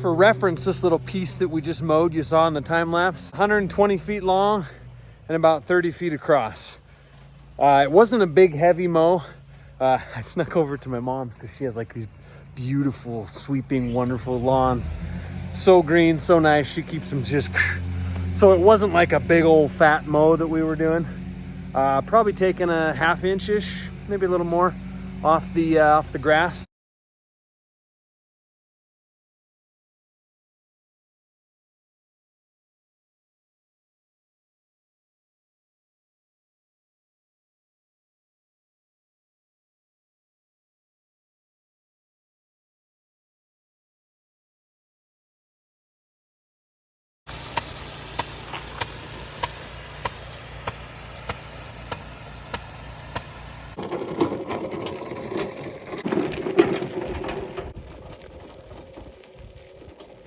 for reference, this little piece that we just mowed, you saw in the time lapse, 120 feet long and about 30 feet across. It wasn't a big heavy mow. I snuck over to my mom's because she has like these beautiful, sweeping, wonderful lawns. So green, so nice. She keeps them just, so it wasn't like a big old fat mow that we were doing. Probably taking a half inch-ish, maybe a little more off the grass.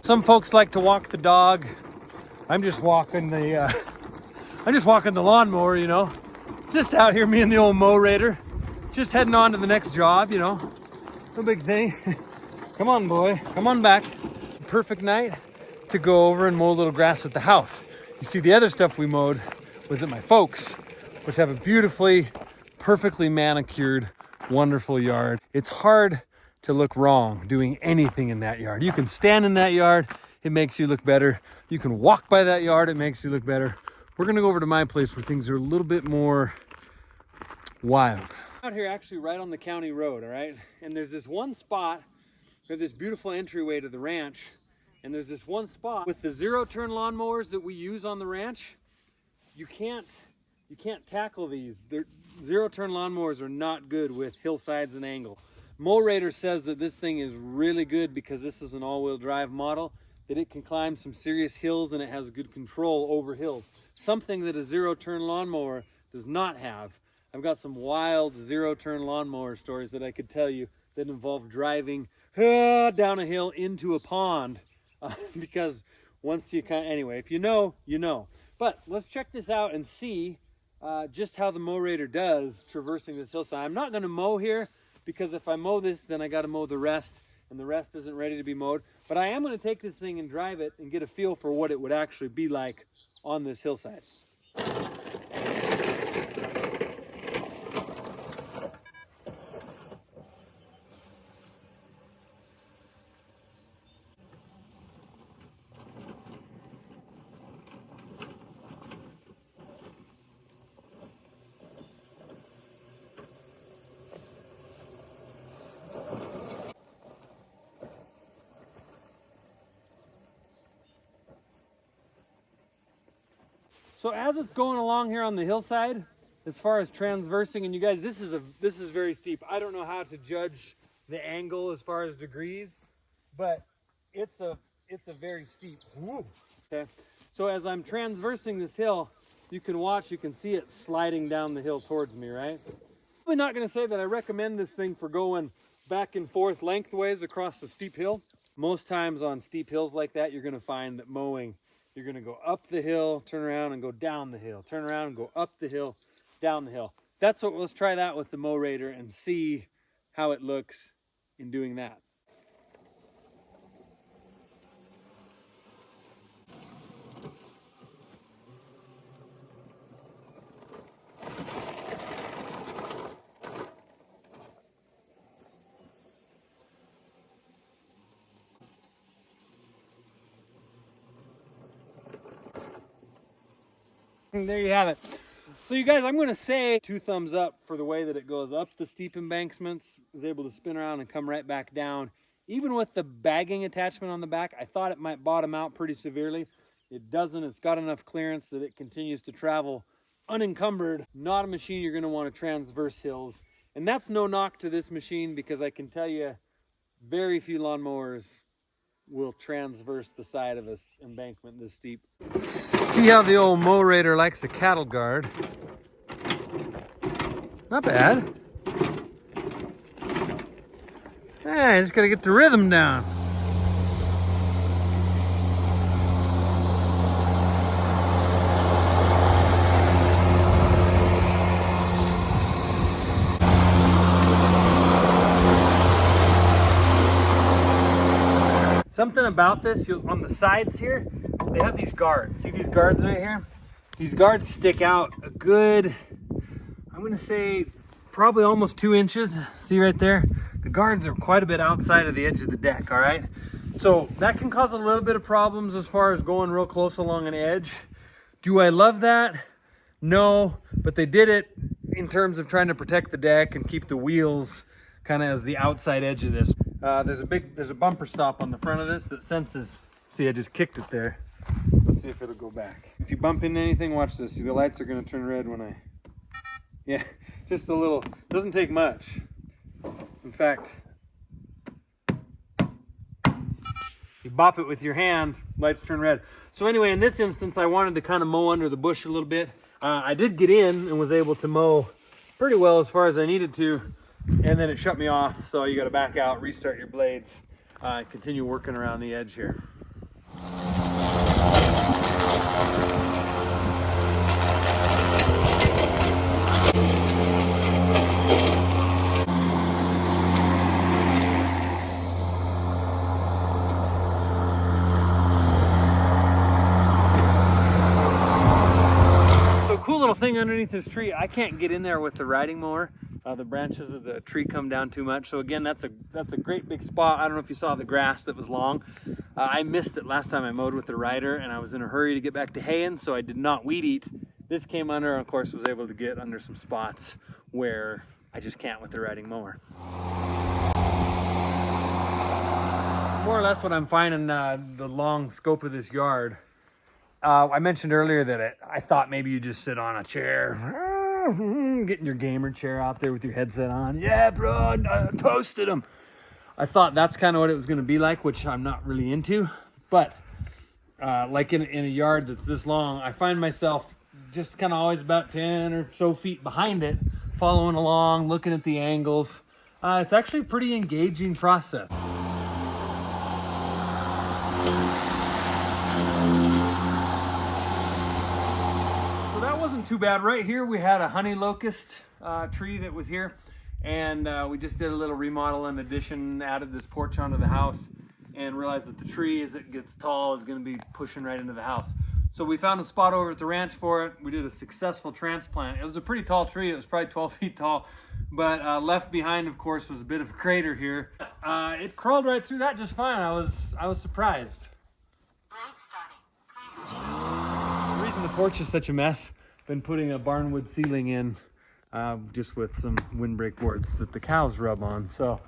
Some folks like to walk the dog. I'm just walking the lawnmower, you know. Just out here, me and the old Mowrator. Just heading on to the next job, you know. No big thing. Come on, boy. Come on back. Perfect night to go over and mow a little grass at the house. You see, the other stuff we mowed was at my folks, which have a beautifully, perfectly manicured, wonderful yard. It's hard to look wrong doing anything in that yard. You can stand in that yard, it makes you look better. You can walk by that yard, it makes you look better. We're gonna go over to my place where things are a little bit more wild. Out here actually right on the county road, all right? And there's this one spot, there's this beautiful entryway to the ranch, and there's this one spot with the zero-turn lawnmowers that we use on the ranch. You can't tackle these. Zero-turn lawnmowers are not good with hillsides and angle. Mowrator says that this thing is really good because this is an all-wheel drive model, that it can climb some serious hills and it has good control over hills. Something that a zero-turn lawnmower does not have. I've got some wild zero-turn lawnmower stories that I could tell you that involve driving down a hill into a pond because once you anyway, if you know, you know. But let's check this out and see just how the Mowrator does traversing this hillside. I'm not going to mow here, because if I mow this, then I got to mow the rest, and the rest isn't ready to be mowed. But I am going to take this thing and drive it and get a feel for what it would actually be like on this hillside. So as it's going along here on the hillside, as far as transversing, and you guys, this is very steep. I don't know how to judge the angle as far as degrees, but it's a very steep. Woo. Okay. So as I'm transversing this hill, you can see it sliding down the hill towards me, right? I'm probably not going to say that I recommend this thing for going back and forth lengthways across a steep hill. Most times on steep hills like that, you're going to find that mowing, you're going to go up the hill, turn around and go down the hill, turn around and go up the hill, down the hill. Let's try that with the Mowrator and see how it looks in doing that. There you have it. So you guys, I'm going to say 2 thumbs up for the way that it goes up the steep embankments. It was able to spin around and come right back down. Even with the bagging attachment on the back, I thought it might bottom out pretty severely. It doesn't. It's got enough clearance that it continues to travel unencumbered. Not a machine you're going to want to transverse hills. And that's no knock to this machine, because I can tell you very few lawnmowers will transverse the side of this embankment this steep. See how the old Mowrator likes a cattle guard. Not bad. Hey, just gotta get the rhythm down. Something about this, on the sides here, they have these guards. See these guards right here? These guards stick out a good, I'm gonna say probably almost 2 inches. See right there? The guards are quite a bit outside of the edge of the deck, all right? So that can cause a little bit of problems as far as going real close along an edge. Do I love that? No, but they did it in terms of trying to protect the deck and keep the wheels kind of as the outside edge of this. There's a bumper stop on the front of this that senses, see I just kicked it there. Let's see if it'll go back. If you bump into anything, watch this. See, the lights are gonna turn red when yeah, just a little, doesn't take much. In fact, you bop it with your hand, lights turn red. So anyway, in this instance, I wanted to kind of mow under the bush a little bit. I did get in and was able to mow pretty well as far as I needed to, and then it shut me off. So you got to back out, restart your blades, continue working around the edge here. Cool little thing underneath this tree. I can't get in there with the riding mower. The branches of the tree come down too much. So again, that's a great big spot. I don't know if you saw the grass that was long. I missed it last time I mowed with the rider, and I was in a hurry to get back to haying, so I did not weed eat. This came under, and of course was able to get under some spots where I just can't with the riding mower. More or less what I'm finding, the long scope of this yard. I mentioned earlier that I thought maybe you just sit on a chair, getting your gamer chair out there with your headset on. Yeah, bro, I toasted them. I thought that's kind of what it was going to be like, which I'm not really into. But like in a yard that's this long, I find myself just kind of always about 10 or so feet behind it, following along, looking at the angles. It's actually a pretty engaging process. Too bad. Right here we had a honey locust tree that was here, and we just did a little remodel and addition, added this porch onto the house, and realized that the tree, as it gets tall, is going to be pushing right into the house. So we found a spot over at the ranch for it. We did a successful transplant. It was a pretty tall tree. It was probably 12 feet tall, but left behind, of course, was a bit of a crater here. It crawled right through that just fine. I was surprised. The reason the porch is such a mess, been putting a barnwood ceiling in, just with some windbreak boards that the cows rub on. So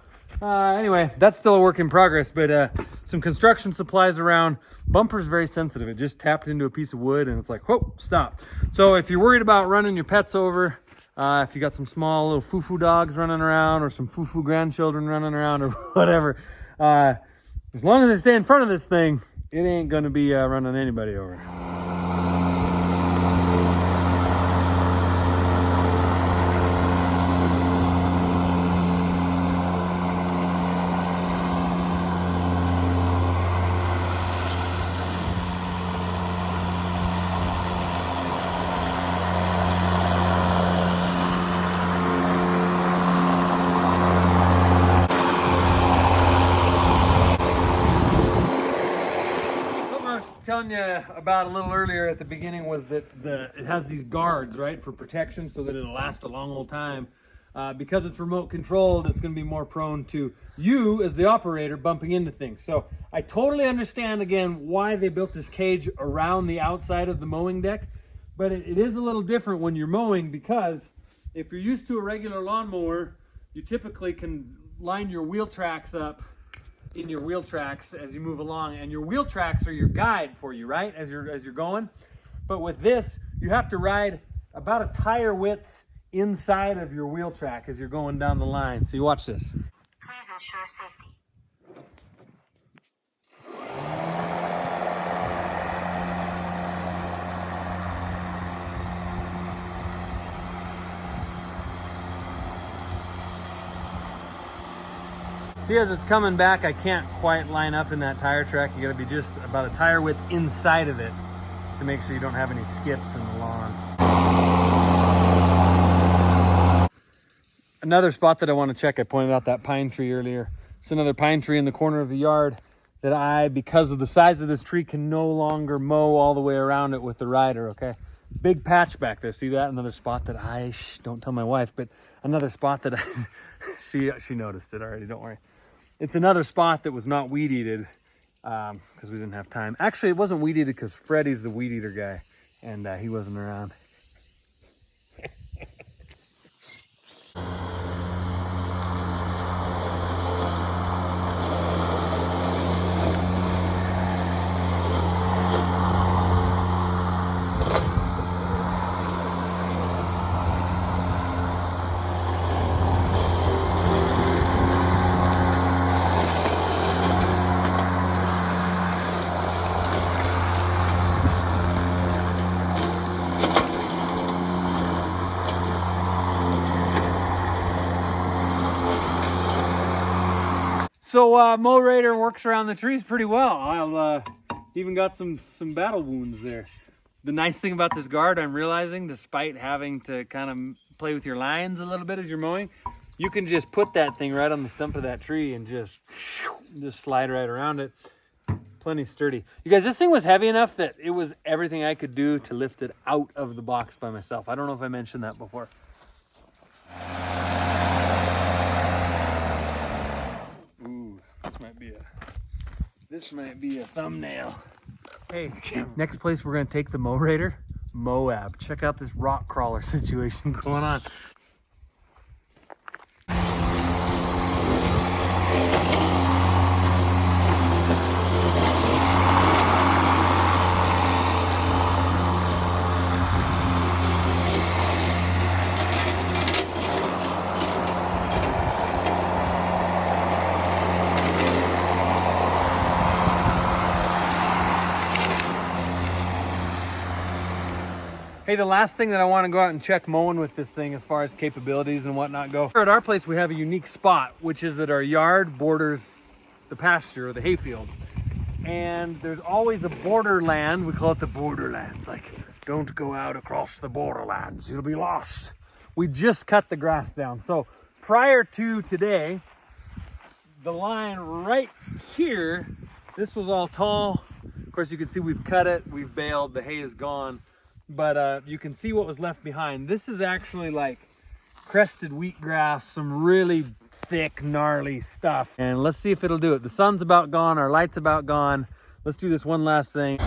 anyway, that's still a work in progress, but some construction supplies around. Bumper's very sensitive. It just tapped into a piece of wood and it's like, whoa, stop. So if you're worried about running your pets over, if you got some small little foo-foo dogs running around or some foo-foo grandchildren running around or whatever, as long as they stay in front of this thing, it ain't gonna be running anybody over. Telling you about a little earlier at the beginning was that it has these guards, right, for protection so that it'll last a long old time. Because it's remote controlled, it's going to be more prone to you as the operator bumping into things. So I totally understand again why they built this cage around the outside of the mowing deck, but it is a little different when you're mowing, because if you're used to a regular lawnmower, you typically can line your wheel tracks up in your wheel tracks as you move along, and your wheel tracks are your guide for you, right, as you're going. But with this, you have to ride about a tire width inside of your wheel track as you're going down the line. So you watch this. Please ensure safety. See, as it's coming back, I can't quite line up in that tire track. You gotta be just about a tire width inside of it to make sure you don't have any skips in the lawn. Another spot that I want to check, I pointed out that pine tree earlier. It's another pine tree in the corner of the yard that I, because of the size of this tree, can no longer mow all the way around it with the rider, okay? Big patch back there. See that? Another spot that don't tell my wife, but another spot that she noticed it already, don't worry. It's another spot that was not weed eated because we didn't have time. Actually, it wasn't weed eated because Freddie's the weed eater guy and he wasn't around. So Mowrator works around the trees pretty well. I've even got some battle wounds there. The nice thing about this guard, I'm realizing, despite having to kind of play with your lines a little bit as you're mowing, you can just put that thing right on the stump of that tree and just slide right around it. Plenty sturdy. You guys, this thing was heavy enough that it was everything I could do to lift it out of the box by myself. I don't know if I mentioned that before. This might be a thumbnail. Hey, next place we're gonna take the Mowrator, Moab. Check out this rock crawler situation going on. Hey, the last thing that I want to go out and check mowing with this thing as far as capabilities and whatnot go. At our place, we have a unique spot, which is that our yard borders the pasture or the hayfield. And there's always a borderland. We call it the borderlands. Like, don't go out across the borderlands. You'll be lost. We just cut the grass down. So prior to today, the line right here, this was all tall. Of course, you can see we've cut it, we've baled, the hay is gone. But you can see what was left behind. This is actually like crested wheatgrass, some really thick, gnarly stuff. And let's see if it'll do it. The sun's about gone, our light's about gone. Let's do this one last thing.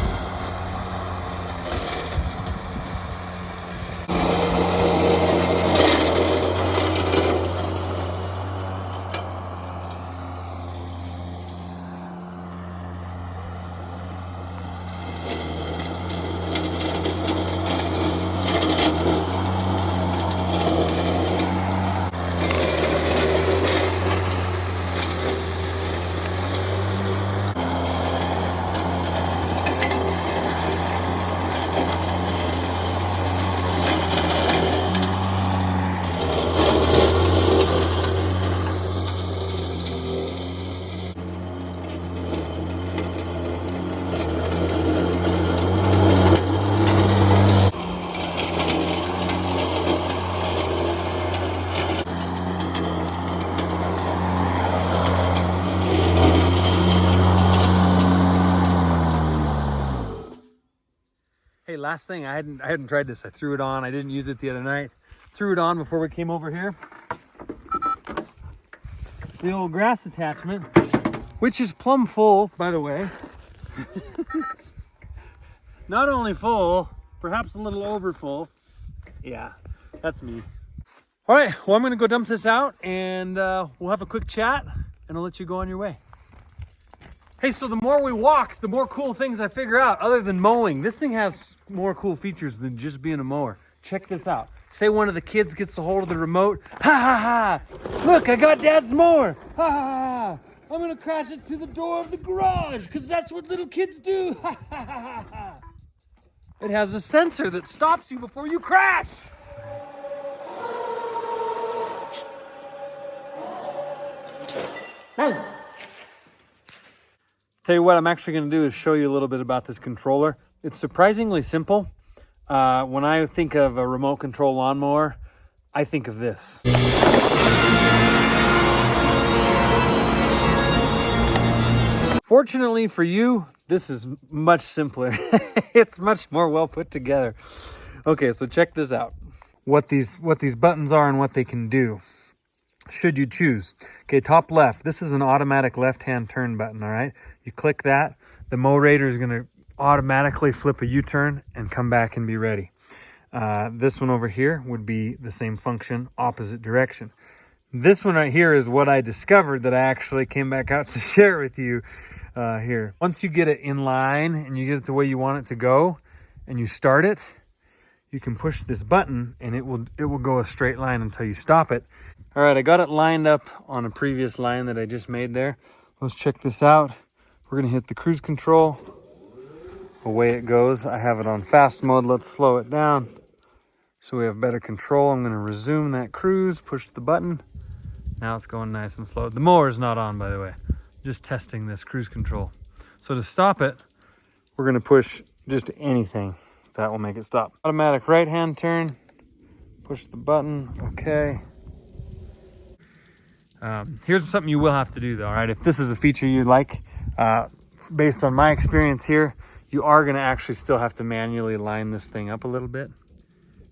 Hey, last thing, I hadn't tried this. I threw it on. I didn't use it the other night. Threw it on before we came over here. The old grass attachment, which is plumb full, by the way. Not only full, perhaps a little over full. Yeah, that's me. All right, well, I'm gonna go dump this out and we'll have a quick chat and I'll let you go on your way. Hey, so the more we walk, the more cool things I figure out other than mowing. This thing has more cool features than just being a mower. Check this out. Say one of the kids gets a hold of the remote. Ha ha ha! Look, I got Dad's mower. Ha ha ha! I'm gonna crash it to the door of the garage because that's what little kids do. Ha ha ha ha! It has a sensor that stops you before you crash. Tell you what I'm actually going to do is show you a little bit about this controller. It's surprisingly simple. When I think of a remote control lawnmower, I think of this. It's Fortunately for you, this is much simpler. It's much more well put together. Okay, so check this out. What these buttons are and what they can do, should you choose. Okay, top left, this is an automatic left-hand turn button, all right? You click that, the Mowrator is gonna automatically flip a U-turn and come back and be ready. This one over here would be the same function, opposite direction. This one right here is what I discovered that I actually came back out to share with you here. Once you get it in line and you get it the way you want it to go and you start it, you can push this button and it will go a straight line until you stop it. All right, I got it lined up on a previous line that I just made there. Let's check this out. We're gonna hit the cruise control. Away it goes. I have it on fast mode. Let's slow it down so we have better control. I'm gonna resume that cruise, push the button. Now it's going nice and slow. The mower is not on, by the way. Just testing this cruise control. So to stop it, we're gonna push just anything. That will make it stop. Automatic right-hand turn. Push the button, okay. Here's something you will have to do though, all right? If this is a feature you like, based on my experience here, you are gonna actually still have to manually line this thing up a little bit.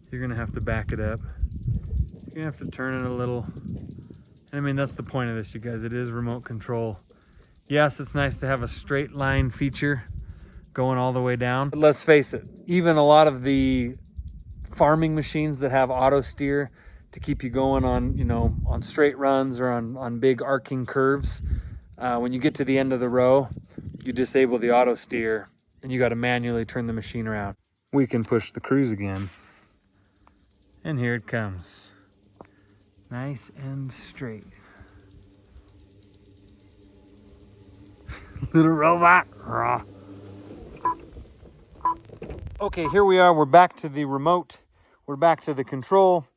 You're gonna have to back it up. You're gonna have to turn it a little. I mean, that's the point of this, you guys. It is remote control. Yes, it's nice to have a straight line feature going all the way down. But let's face it, even a lot of the farming machines that have auto steer to keep you going on, you know, on straight runs or on big arcing curves, when you get to the end of the row, you disable the auto steer and you got to manually turn the machine around. We can push the cruise again. And here it comes. Nice and straight. Little robot. Raw. Okay, here we are. We're back to the remote. We're back to the control.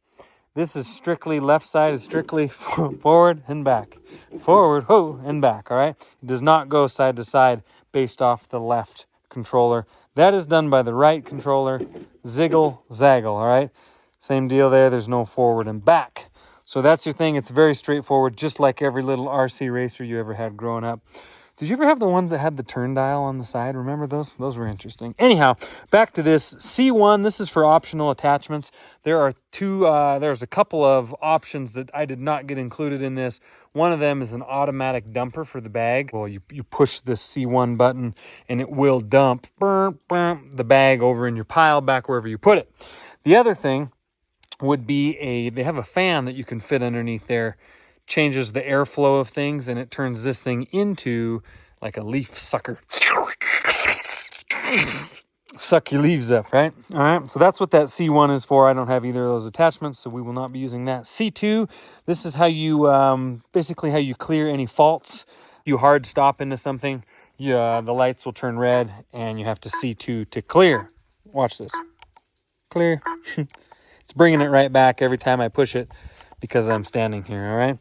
This is strictly left side, is strictly forward and back. Forward, whoa, and back, all right? It does not go side to side based off the left controller. That is done by the right controller. Ziggle, zaggle, all right? Same deal there. There's no forward and back. So that's your thing. It's very straightforward, just like every little RC racer you ever had growing up. Did you ever have the ones that had the turn dial on the side? Remember those? Those were interesting. Anyhow, back to this C1. This is for optional attachments. There are there's a couple of options that I did not get included in this. One of them is an automatic dumper for the bag. Well, you push this C1 button and it will dump the bag over in your pile back wherever you put it. The other thing would be they have a fan that you can fit underneath there. Changes the airflow of things and it turns this thing into like a leaf sucker. Suck your leaves up, right? All right, so that's what that C1 is for. I don't have either of those attachments, so we will not be using that. C2, this is how you, basically how you clear any faults. You hard stop into something, the lights will turn red and you have to C2 to clear. Watch this. Clear. It's bringing it right back every time I push it because I'm standing here, all right?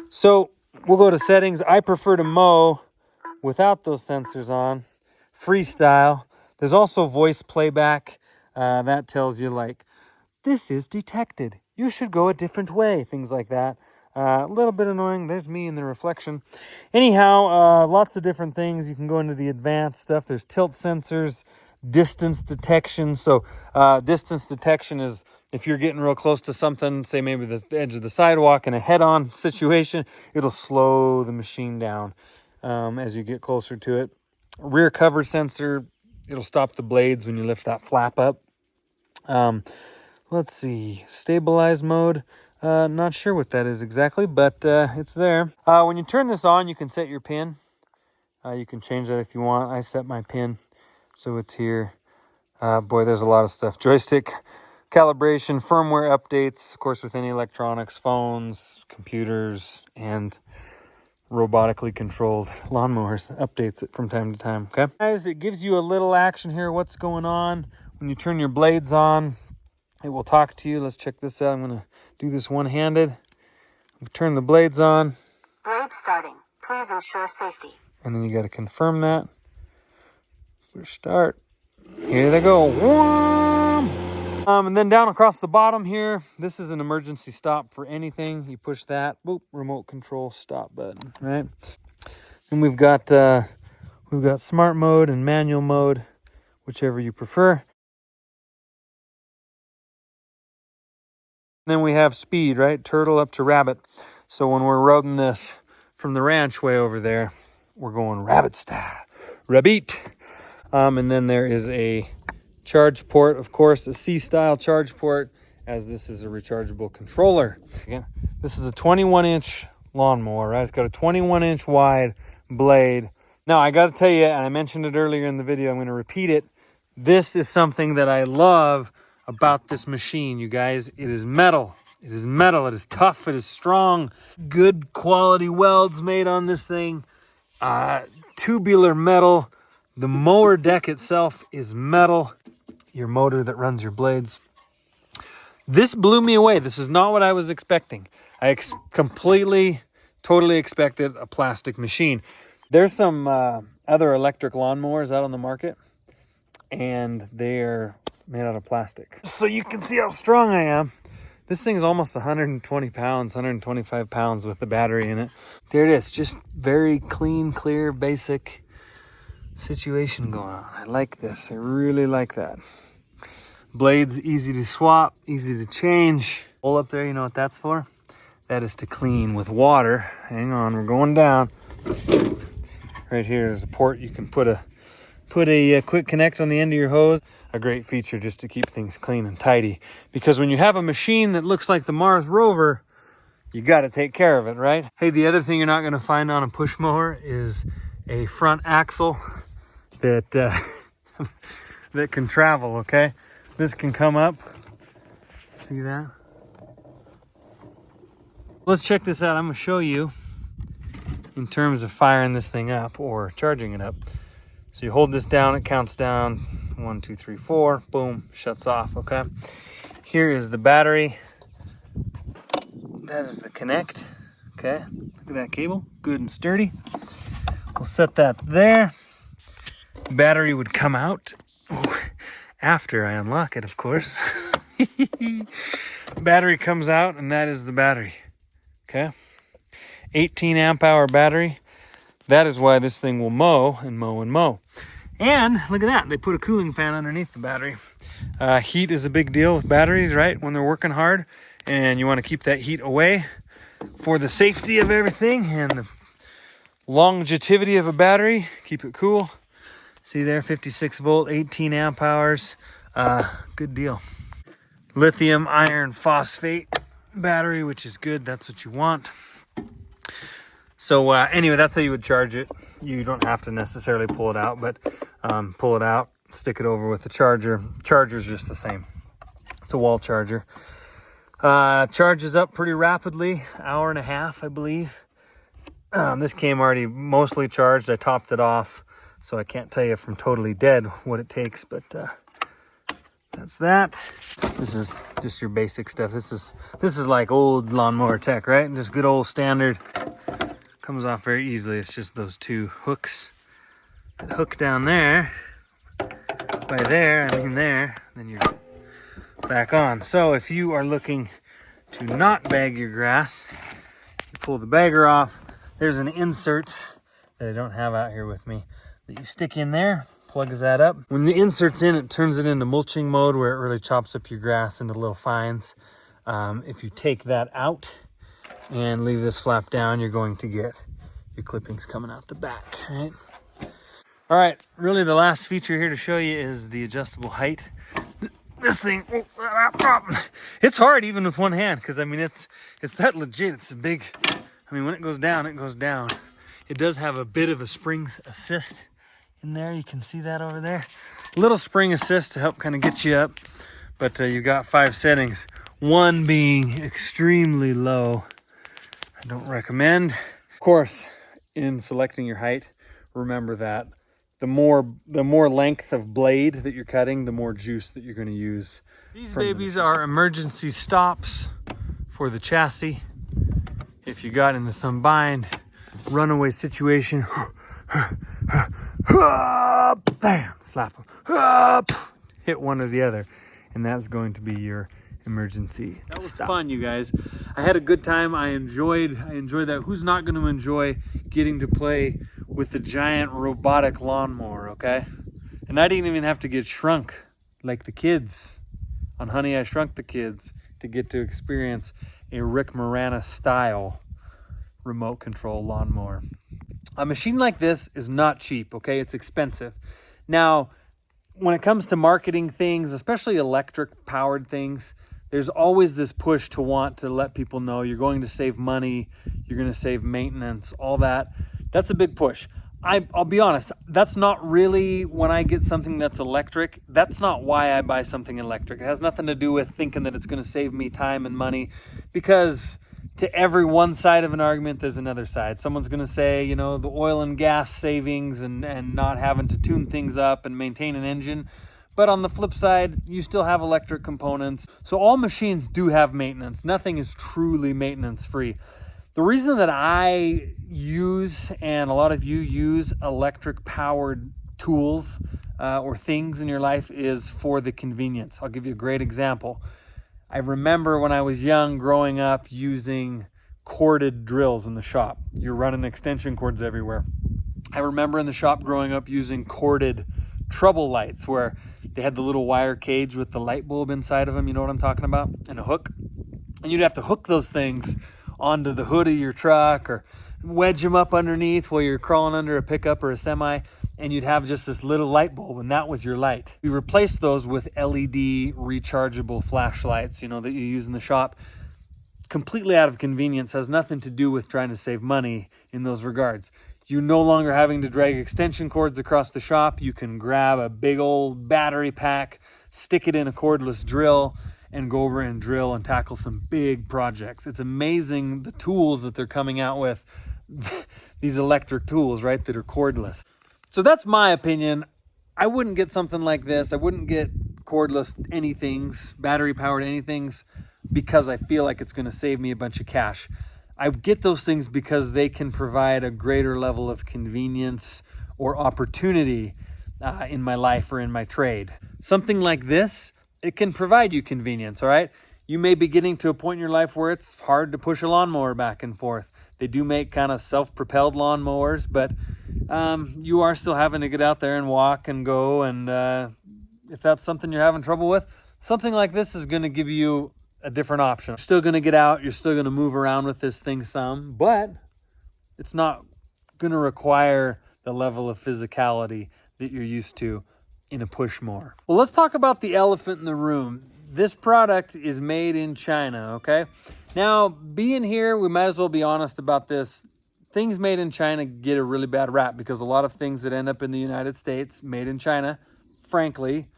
So we'll go to settings. I prefer to mow without those sensors on. Freestyle. There's also voice playback. That tells you like, this is detected. You should go a different way. Things like that. A little bit annoying. There's me in the reflection. Anyhow, lots of different things. You can go into the advanced stuff. There's tilt sensors, distance detection. So distance detection is if you're getting real close to something, say maybe the edge of the sidewalk in a head-on situation, it'll slow the machine down as you get closer to it. Rear cover sensor, it'll stop the blades when you lift that flap up. Let's see, stabilize mode. Not sure what that is exactly, but it's there. When you turn this on, you can set your pin. You can change that if you want. I set my pin, so it's here. Boy, there's a lot of stuff. Joystick calibration, firmware updates, of course, with any electronics, phones, computers, and robotically controlled lawnmowers. Updates it from time to time, okay? Guys, it gives you a little action here, what's going on. When you turn your blades on, it will talk to you. Let's check this out. I'm gonna do this one-handed. Turn the blades on. Blade starting. Please ensure safety. And then you gotta confirm that. Push start. Here they go. And then down across the bottom here, this is an emergency stop for anything. You push that, boop, remote control stop button, right? And we've got We've got smart mode and manual mode, whichever you prefer. Then we have speed, right? Turtle up to rabbit. So when we're riding this from the ranch way over there, we're going rabbit style. Rabbit. And then there is a charge port, of course, a C-style charge port, as this is a rechargeable controller. Again, this is a 21-inch lawnmower, right? It's got a 21-inch wide blade. Now, I got to tell you, and I mentioned it earlier in the video, I'm going to repeat it. This is something that I love about this machine, you guys. It is metal. It is metal. It is tough. It is strong. Good quality welds made on this thing. Tubular metal. The mower deck itself is metal. Your motor that runs your blades. This blew me away. This is not what I was expecting. I completely, totally expected a plastic machine. There's some other electric lawnmowers out on the market, and they're made out of plastic. So you can see how strong I am. This thing's almost 120 pounds, 125 pounds with the battery in it. There it is. Just very clean, clear, basic situation going on. I like this. I really like that. Blades easy to swap, easy to change. Hole up there, you know what that's for? That is to clean with water. Hang on, we're going down. Right here is a port. You can put a quick connect on the end of your hose. A great feature just to keep things clean and tidy. Because when you have a machine that looks like the Mars Rover, you got to take care of it, right? Hey, the other thing you're not going to find on a push mower is a front axle that that can travel, okay? This can come up. See that? Let's check this out. I'm going to show you in terms of firing this thing up or charging it up. So you hold this down, it counts down. 1, 2, 3, 4. Boom, shuts off, okay? Here is the battery. That is the connect, okay? Look at that cable, good and sturdy. We'll set that there. Battery would come out after I unlock it, of course. Battery comes out, and that is the battery, okay? 18 amp hour battery. That is why this thing will mow and mow and mow. And look at that, they put a cooling fan underneath the battery. Heat is a big deal with batteries, right? When they're working hard, and you want to keep that heat away for the safety of everything and the longevity of a battery. Keep it cool. See there, 56 volt, 18 amp hours. Good deal. Lithium iron phosphate battery, which is good. That's what you want. So anyway, that's how you would charge it. You don't have to necessarily pull it out, but pull it out, stick it over with the charger. Charger's just the same. It's a wall charger. Charges up pretty rapidly, hour and a half, I believe. This came already mostly charged. I topped it off, so I can't tell you from totally dead what it takes, but that's that. This is just your basic stuff. This is like old lawnmower tech, right? Just good old standard. Comes off very easily. It's just those two hooks that hook down there. By there, I mean there. Then you're back on. So if you are looking to not bag your grass, you pull the bagger off. There's an insert that I don't have out here with me that you stick in there, plugs that up. When the insert's in, it turns it into mulching mode where it really chops up your grass into little fines. If you take that out and leave this flap down, you're going to get your clippings coming out the back, right? All right, really the last feature here to show you is the adjustable height. This thing, it's hard even with one hand, because I mean, it's that legit. It's a big, I mean, when it goes down, it goes down. It does have a bit of a spring assist in there. You can see that over there. Little spring assist to help kind of get you up, but you've got 5 settings. One being extremely low. I don't recommend. Of course, in selecting your height, remember that the more length of blade that you're cutting, the more juice that you're going to use. These babies are emergency stops for the chassis. If you got into some bind, runaway situation, bam, slap them, hit one or the other, and that's going to be your emergency stop. That was fun, you guys. I had a good time. I enjoyed that. Who's not going to enjoy getting to play with the giant robotic lawnmower, okay? And I didn't even have to get shrunk like the kids on Honey, I Shrunk the Kids to get to experience a Rick Moranis style remote control lawnmower. A machine like this is not cheap, okay? It's expensive. Now, when it comes to marketing things, especially electric powered things, there's always this push to want to let people know you're going to save money, you're going to save maintenance, all that. That's a big push. I'll be honest, that's not really, when I get something that's electric, that's not why I buy something electric. It has nothing to do with thinking that it's going to save me time and money, because to every one side of an argument, there's another side. Someone's going to say, you know, the oil and gas savings and not having to tune things up and maintain an engine. But on the flip side, you still have electric components. So all machines do have maintenance. Nothing is truly maintenance free. The reason that I use, and a lot of you use, electric powered tools or things in your life is for the convenience. I'll give you a great example. I remember when I was young, growing up, using corded drills in the shop. You're running extension cords everywhere. I remember in the shop growing up using corded trouble lights where they had the little wire cage with the light bulb inside of them. You know what I'm talking about? And a hook. And you'd have to hook those things onto the hood of your truck or wedge them up underneath while you're crawling under a pickup or a semi, and you'd have just this little light bulb, and that was your light. We replaced those with LED rechargeable flashlights, you know, that you use in the shop. Completely out of convenience, has nothing to do with trying to save money in those regards. You're no longer having to drag extension cords across the shop. You can grab a big old battery pack, stick it in a cordless drill, and go over and drill and tackle some big projects. It's amazing the tools that they're coming out with, these electric tools, right, that are cordless. So that's my opinion. I wouldn't get something like this. I wouldn't get cordless anythings, battery powered anythings, because I feel like it's going to save me a bunch of cash. I get those things because they can provide a greater level of convenience or opportunity in my life or in my trade. Something like this, it can provide you convenience, all right? You may be getting to a point in your life where it's hard to push a lawnmower back and forth. They do make kind of self-propelled lawnmowers, but you are still having to get out there and walk and go. And if that's something you're having trouble with, something like this is going to give you a different option. You're still going to get out. You're still going to move around with this thing some, but it's not going to require the level of physicality that you're used to in a push mower. Well, let's talk about the elephant in the room. This product is made in China, okay? Now, being here, we might as well be honest about this. Things made in China get a really bad rap because a lot of things that end up in the United States made in China, frankly,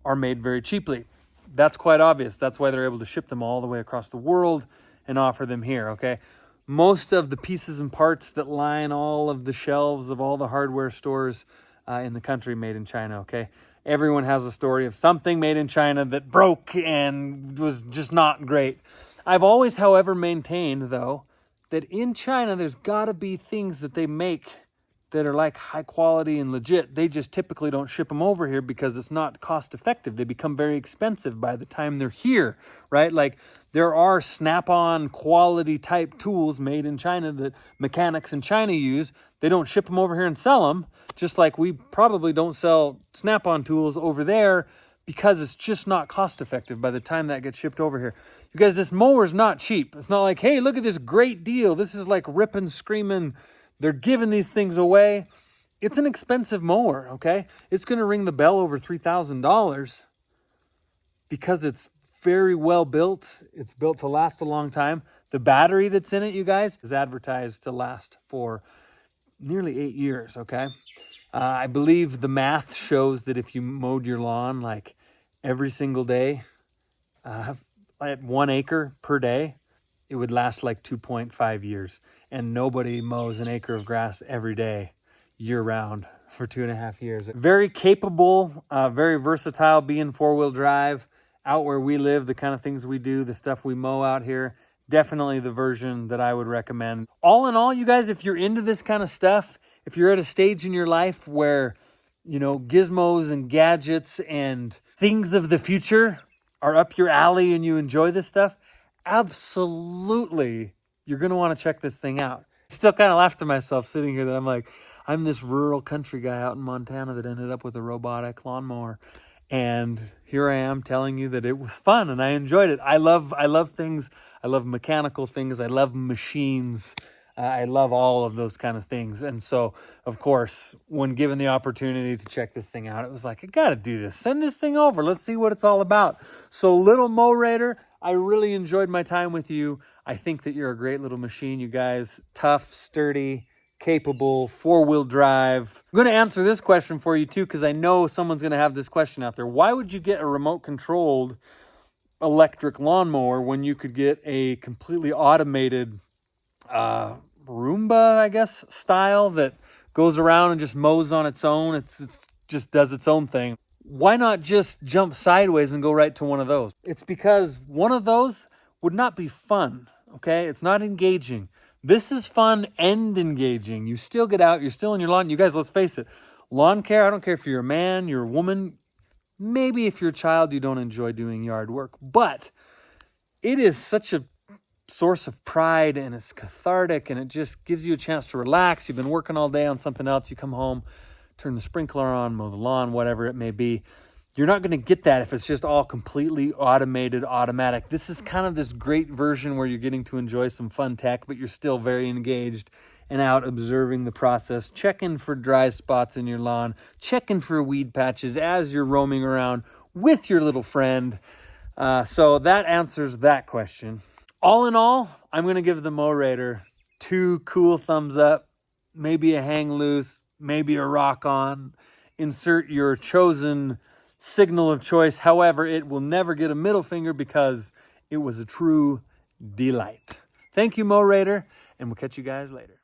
are made very cheaply. That's quite obvious. That's why they're able to ship them all the way across the world and offer them here, okay? Most of the pieces and parts that line all of the shelves of all the hardware stores in the country made in China, okay? Everyone has a story of something made in China that broke and was just not great. I've always, however, maintained, though, that in China, there's got to be things that they make that are like high quality and legit. They just typically don't ship them over here because it's not cost effective. They become very expensive by the time they're here, right? Like there are snap-on quality type tools made in China that mechanics in China use. They don't ship them over here and sell them, just like we probably don't sell snap-on tools over there because it's just not cost effective by the time that gets shipped over here. You guys, this mower is not cheap. It's not like, hey, look at this great deal. This is like ripping, screaming. They're giving these things away. It's an expensive mower, okay? It's going to ring the bell over $3,000 because it's very well built. It's built to last a long time. The battery that's in it, you guys, is advertised to last for nearly 8 years, okay? I believe the math shows that if you mowed your lawn like every single day at 1 acre per day, it would last like 2.5 years. And nobody mows an acre of grass every day, year round, for 2.5 years. Very capable, very versatile, being four-wheel drive, out where we live, the kind of things we do, the stuff we mow out here. Definitely the version that I would recommend. All in all, you guys, if you're into this kind of stuff, if you're at a stage in your life where, you know, gizmos and gadgets and things of the future are up your alley and you enjoy this stuff, absolutely, you're going to want to check this thing out. I still kind of laugh to myself sitting here that I'm like, I'm this rural country guy out in Montana that ended up with a robotic lawnmower. And here I am telling you that it was fun and I enjoyed it. I love things. I love mechanical things. I love machines. I love all of those kind of things. And so, of course, when given the opportunity to check this thing out, it was like, I got to do this. Send this thing over. Let's see what it's all about. So, little Mowrator, I really enjoyed my time with you. I think that you're a great little machine, you guys. Tough, sturdy, capable, 4-wheel drive. I'm going to answer this question for you too, because I know someone's going to have this question out there. Why would you get a remote controlled electric lawnmower when you could get a completely automated Roomba, I guess, style that goes around and just mows on its own? It's just does its own thing. Why not just jump sideways and go right to one of those? It's because one of those would not be fun, okay? It's not engaging. This is fun and engaging. You still get out, you're still in your lawn. You guys, let's face it, lawn care, I don't care if you're a man, you're a woman, maybe if you're a child, you don't enjoy doing yard work, but it is such a source of pride and it's cathartic and it just gives you a chance to relax. You've been working all day on something else. You come home, turn the sprinkler on, mow the lawn, whatever it may be. You're not going to get that if it's just all completely automated, automatic. This is kind of this great version where you're getting to enjoy some fun tech, but you're still very engaged and out observing the process, checking for dry spots in your lawn, checking for weed patches as you're roaming around with your little friend. So that answers that question. All in all, I'm going to give the Mowrator 2 cool thumbs up, maybe a hang loose, maybe a rock on. Insert your chosen signal of choice. However, it will never get a middle finger because it was a true delight. Thank you, Mowrator, and we'll catch you guys later.